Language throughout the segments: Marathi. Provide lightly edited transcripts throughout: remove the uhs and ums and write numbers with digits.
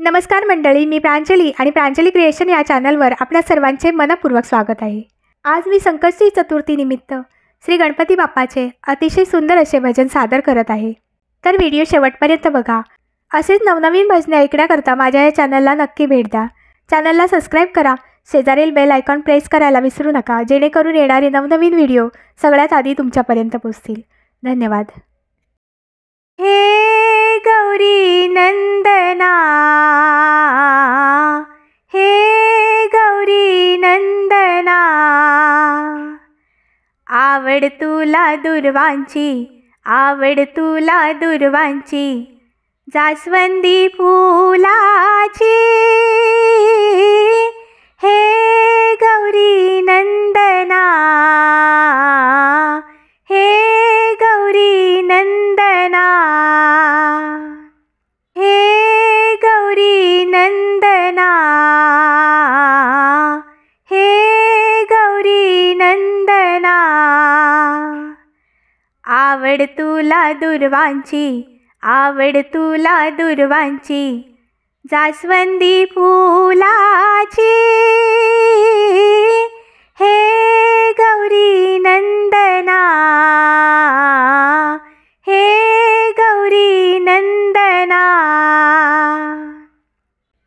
नमस्कार मंडळी, मी प्रांजली आणि प्रांजली क्रिएशन या चॅनलवर आपल्या सर्वांचे मनपूर्वक स्वागत आहे। आज मी संकष्टी चतुर्थी निमित्त श्री गणपती बाप्पाचे अतिशय सुंदर असे भजन सादर करत आहे। तर व्हिडिओ शेवटपर्यंत बघा। असेच नवनवीन भजने ऐकण्याकरता माझ्या या चॅनलला नक्की भेट द्या। चॅनलला सबस्क्राइब करा, शेजारील बेल आयकॉन प्रेस करायला विसरू नका, जेणेकरून येणारे नवनवीन व्हिडिओ सगळ्यात आधी तुमच्यापर्यंत पोहोचतील। धन्यवाद। हे गौरी नंदना, हे गौरी नंदना, आवड तुला दुर्वांची, आवड तुला दुर्वांची, जास्वंदी फुलाची। हे गौरी नंदना, हे गौरी नंदना, हे गौरी नंदना, हे गौरी नंदना, आवड तुला दुर्वांची, आवड तुला दुर्वांची, जास्वंदी फुलाची। हे गौरी नंदना, हे गौरी नंदना,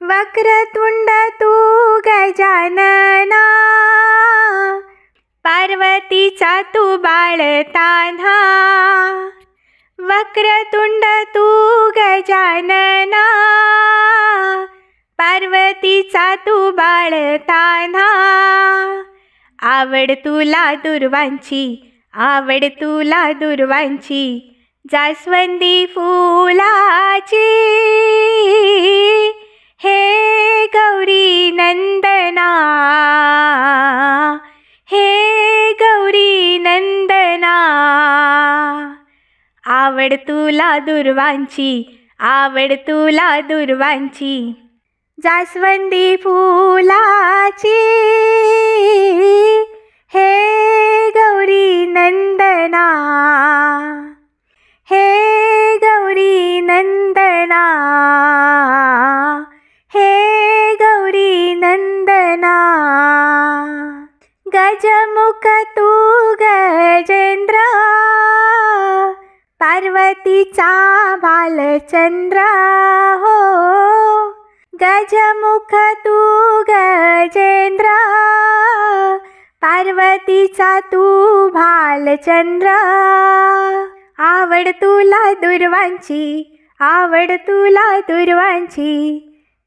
वक्रतुंड तू गजानना, पार्वतीचा तू बाळ तान्हा। वक्रतुंड तू गजानना, पार्वतीचा तू बाळ तान्हा। आवड तुला दुर्वांची, आवड तुला दुर्वांची, जास्वंदी फुलाची। हे गौरी नंदना, हे गौरी नंदना, आवड तुला दुर्वांची, आवड तुला दुर्वांची, जास्वंदी फुलाची। हे गौरी नंदना, हे गौरी नंदना, हे गौरी नंदना, गजमुख तू गजेंद्र, पार्वतीचा बालचंद्र हो। गजमुख तू गजेंद्र, पार्वतीचा तू भालचंद्र। आवड तुला दुर्वांची, आवड तुला दुर्वांची,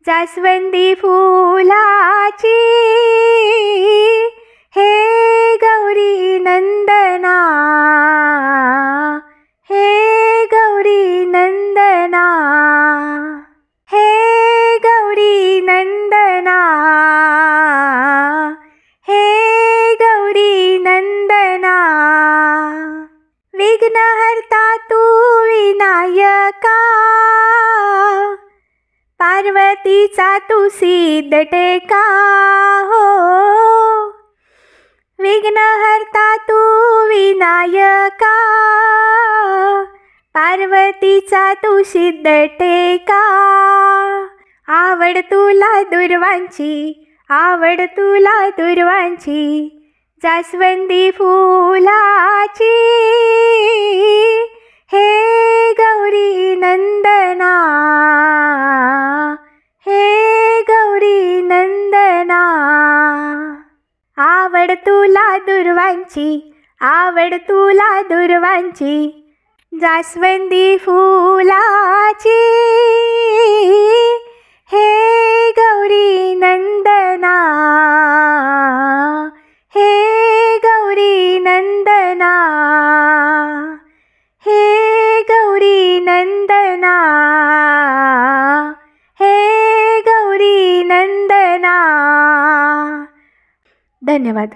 जास्वंदी फुलाची। हे गौरी नंदना, हे गौरी नंदना, हे गौरी नंदना, हे गौरी नंदना, विघ्नहर्ता तू विनायका, पार्वतीचा तू सिद्ध टेका हो। विघ्नहर्ता तू विनायका, पार्वतीचा तू सिद्ध टेका। आवड तुला दुर्वांची, आवड तुला दुर्वांची, जास्वंदी फुलाची। हे गौरी नंदना, हे गौरी नंदना, आवड तुला दुर्वांची, आवड तुला दुर्वांची, जास्वंदी फुलाची। हे गौरी नंदना, हे गौरी नंदना, हे गौरी नंदना, हे गौरी नंदना। धन्यवाद।